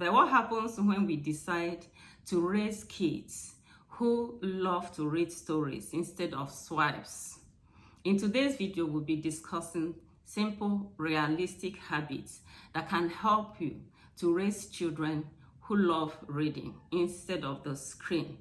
But what happens when we decide to raise kids who love to read stories instead of swipes? In today's video, we'll be discussing simple, realistic habits that can help you to raise children who love reading instead of the screen.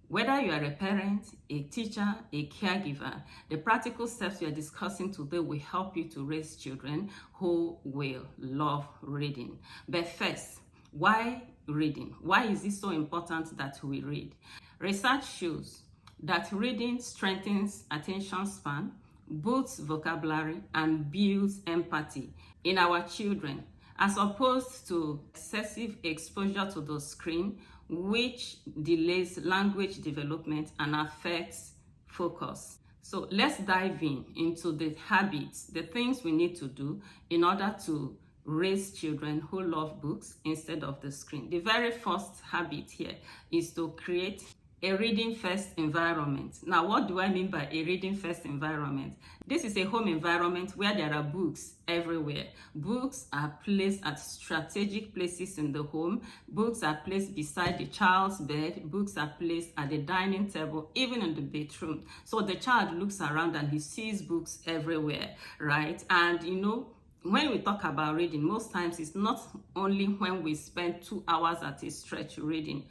Whether you are a parent, a teacher, a caregiver, the practical steps we are discussing today will help you to raise children who will love reading. But first, why reading? Why is it so important that we read? Research shows that reading strengthens attention span, boosts vocabulary, and builds empathy in our children, as opposed to excessive exposure to the screen, which delays language development and affects focus. So let's dive into the habits, the things we need to do in order to raise children who love books instead of the screen. The very first habit here is to create a reading first environment. Now, what do I mean by a reading first environment? This is a home environment where there are books everywhere. Books are placed at strategic places in the home. Books are placed beside the child's bed. Books are placed at the dining table, even in the bedroom. So the child looks around and he sees books everywhere, right? And when we talk about reading, most times it's not only when we spend 2 hours at a stretch reading.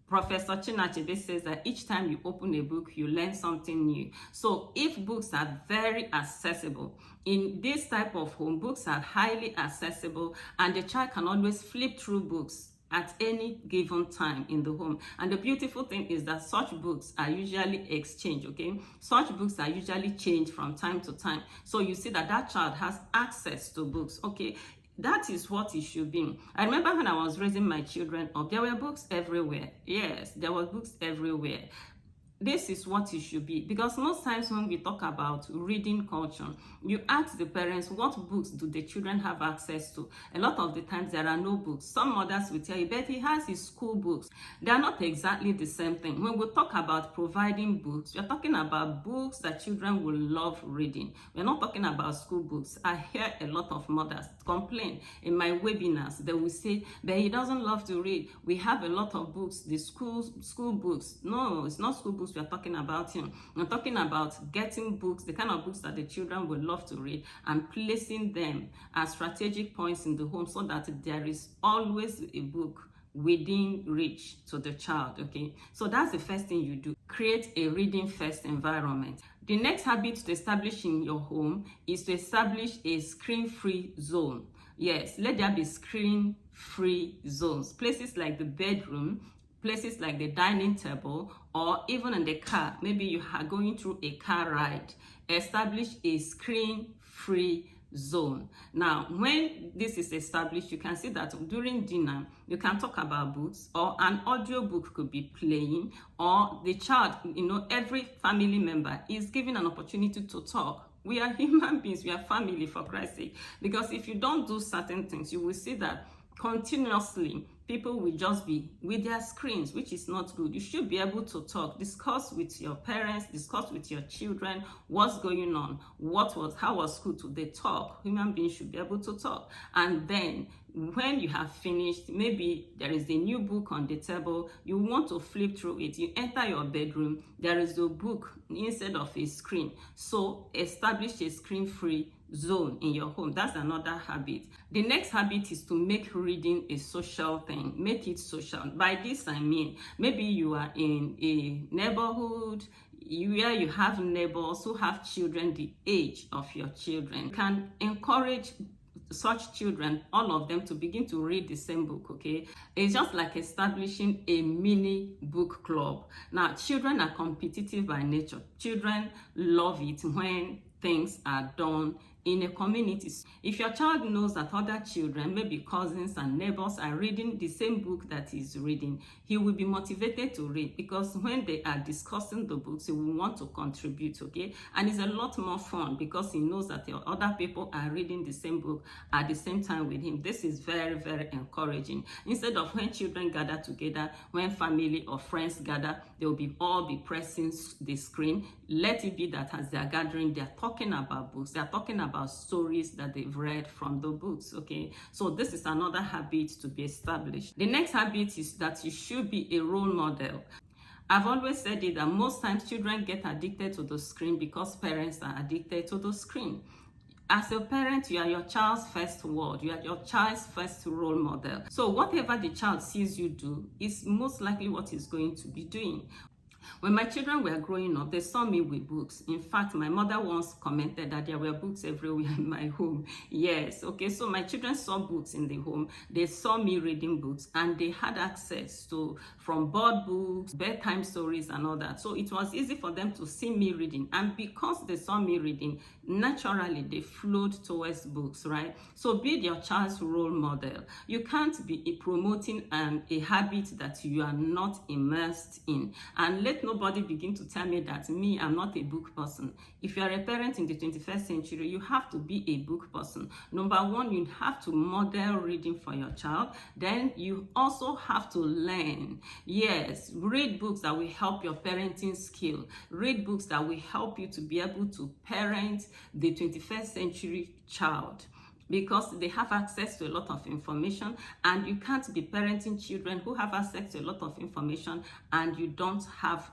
Professor Chinachebe says that each time you open a book, you learn something new. So if books are very accessible, in this type of home, books are highly accessible and the child can always flip through books at any given time in the home. And the beautiful thing is that such books are usually exchanged, okay? Such books are usually changed from time to time. So you see that that child has access to books, okay? That is what it should be. I remember when I was raising my children up, there were books everywhere. Yes, there were books everywhere. This is what it should be, because most times when we talk about reading culture, you ask the parents, what books do the children have access to? A lot of the times there are no books. Some mothers will tell you, but he has his school books. They are not exactly the same thing. When we talk about providing books, we're talking about books that children will love reading. We're not talking about school books. I hear a lot of mothers complain in my webinars. They will say, but he doesn't love to read. We have a lot of books, the school books. No, it's not school books we are talking about here. We're talking about getting books, the kind of books that the children would love to read, and placing them at strategic points in the home so that there is always a book within reach to the child, okay? So that's the first thing you do. Create a reading first environment. The next habit to establish in your home is to establish a screen-free zone. Yes, let there be screen-free zones. Places like the bedroom, places like the dining table, or even in the car. Maybe you are going through a car ride. Establish a screen-free zone. Now, when this is established, you can see that during dinner, you can talk about books, or an audio book could be playing, or the child, every family member is given an opportunity to talk. We are human beings, we are family, for Christ's sake. Because if you don't do certain things, you will see that continuously people will just be with their screens, which is not good. You should be able to talk, discuss with your parents, discuss with your children what's going on, how was school today. Talk. Human beings should be able to talk. And then when you have finished, maybe there is a new book on the table, you want to flip through it, you enter your bedroom, there is a book instead of a screen. So establish a screen-free zone in your home. That's another habit. The next habit is to make reading a social thing. Make it social. By this I mean, maybe you are in a neighborhood where you have neighbors who have children the age of your children. You can encourage such children, all of them, to begin to read the same book, okay? It's just like establishing a mini book club. Now, children are competitive by nature. Children love it when things are done in a community. If your child knows that other children, maybe cousins and neighbors, are reading the same book that he's reading, he will be motivated to read, because when they are discussing the books, he will want to contribute, okay? And it's a lot more fun because he knows that the other people are reading the same book at the same time with him. This is very, very encouraging. Instead of when children gather together, when family or friends gather, they will all be pressing the screen. Let it be that as they are gathering, they are talking about books, they are talking about about stories that they've read from the books, okay? So this is another habit to be established. The next habit is that you should be a role model. I've always said it that most times children get addicted to the screen because parents are addicted to the screen. As a parent, you are your child's first word. You are your child's first role model. So whatever the child sees you do is most likely what he's going to be doing. When my children were growing up, they saw me with books. In fact, my mother once commented that there were books everywhere in my home. Yes, okay, so my children saw books in the home. They saw me reading books, and they had access to from board books, bedtime stories, and all that. So it was easy for them to see me reading. And because they saw me reading, naturally they flowed towards books, right? So be your child's role model. You can't be promoting a habit that you are not immersed in. And let nobody begin to tell me that I'm not a book person. If you are a parent in the 21st century, you have to be a book person. Number one, you have to model reading for your child. Then you also have to learn. Yes, read books that will help your parenting skill. Read books that will help you to be able to parent the 21st century child, because they have access to a lot of information, and you can't be parenting children who have access to a lot of information and you don't have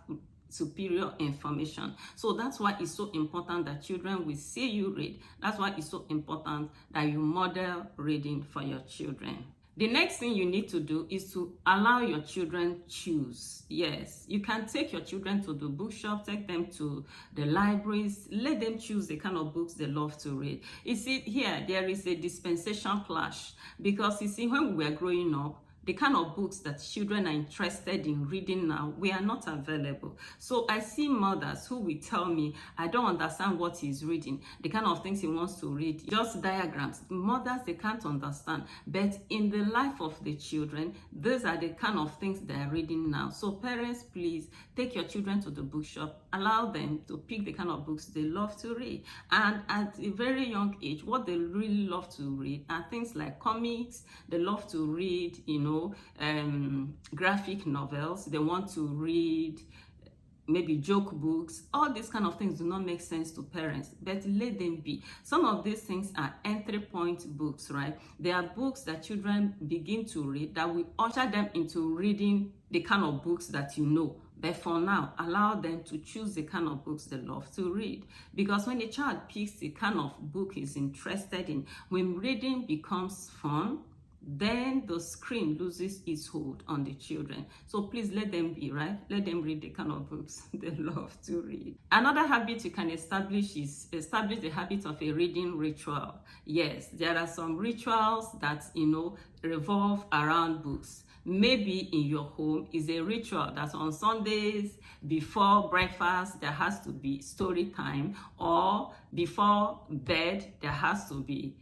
superior information. So that's why it's so important that children will see you read. That's why it's so important that you model reading for your children. The next thing you need to do is to allow your children choose. Yes, you can take your children to the bookshop, take them to the libraries, let them choose the kind of books they love to read. You see, here, there is a dispensation clash, because you see, when we were growing up, the kind of books that children are interested in reading now, we are not available. So I see mothers who will tell me, I don't understand what he's reading, the kind of things he wants to read, just diagrams. Mothers, they can't understand. But in the life of the children, these are the kind of things they are reading now. So parents, please take your children to the bookshop, allow them to pick the kind of books they love to read. And at a very young age, what they really love to read are things like comics. They love to read, graphic novels. They want to read maybe joke books. All these kind of things do not make sense to parents, but let them be. Some of these things are entry point books, right? They are books that children begin to read that will usher them into reading the kind of books that you know. But for now, allow them to choose the kind of books they love to read. Because when a child picks the kind of book he's interested in, when reading becomes fun, then the screen loses its hold on the children. So please let them be, right? Let them read the kind of books they love to read. Another habit you can establish is establish the habit of a reading ritual. Yes, there are some rituals that, revolve around books. Maybe in your home is a ritual that on Sundays before breakfast there has to be story time, or before bed there has to be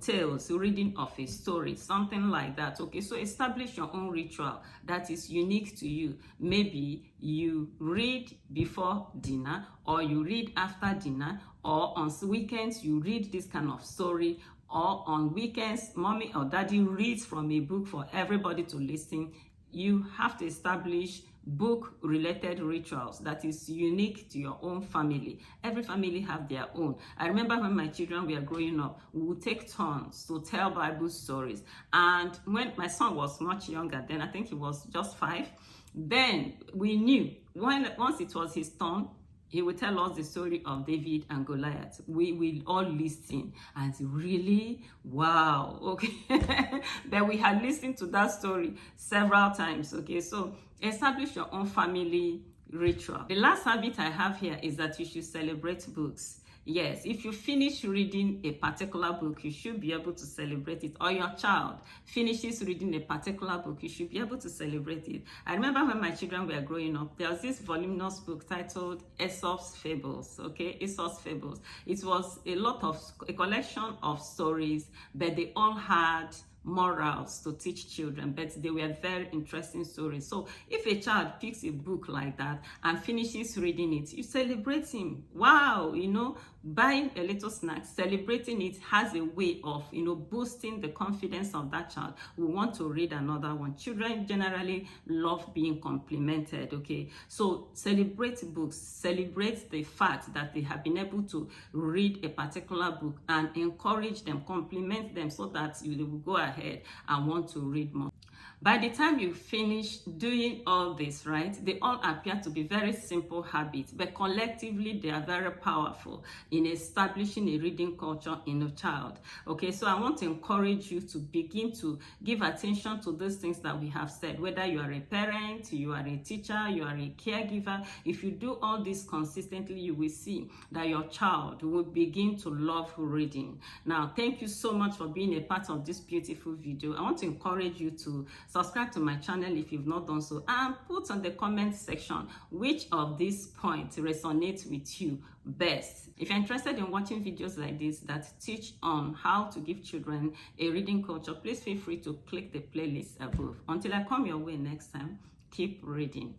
tales, reading of a story, something like that. Okay, so establish your own ritual that is unique to you. Maybe you read before dinner, or you read after dinner, or on weekends you read this kind of story, or on weekends mommy or daddy reads from a book for everybody to listen. You have to establish book related rituals that is unique to your own family. Every family have their own. I remember when my children were growing up, we would take turns to tell Bible stories. And when my son was much younger, then I think he was just 5, then we knew once it was his turn, he would tell us the story of David and Goliath. We will all listen and say, really? Wow, okay. Then we had listened to that story several times, okay? So establish your own family ritual. The last habit I have here is that you should celebrate books. Yes, if you finish reading a particular book, you should be able to celebrate it. Or your child finishes reading a particular book, you should be able to celebrate it. I remember when my children were growing up, there was this voluminous book titled Aesop's Fables, okay? Aesop's Fables. It was a collection of stories, but they all had morals to teach children, but they were very interesting stories. So if a child picks a book like that and finishes reading it, you celebrate him. Wow, buying a little snack, celebrating it has a way of, boosting the confidence of that child. We want to read another one. Children generally love being complimented, okay? So celebrate books, celebrate the fact that they have been able to read a particular book, and encourage them, compliment them, so that they will go ahead and want to read more. By the time you finish doing all this, right, they all appear to be very simple habits, but collectively they are very powerful in establishing a reading culture in a child. Okay, so I want to encourage you to begin to give attention to those things that we have said, whether you are a parent, you are a teacher, you are a caregiver. If you do all this consistently, you will see that your child will begin to love reading. Now, thank you so much for being a part of this beautiful video. I want to encourage you to subscribe to my channel if you've not done so, and put on the comment section which of these points resonates with you best. If you're interested in watching videos like this that teach on how to give children a reading culture, please feel free to click the playlist above. Until I come your way next time, keep reading.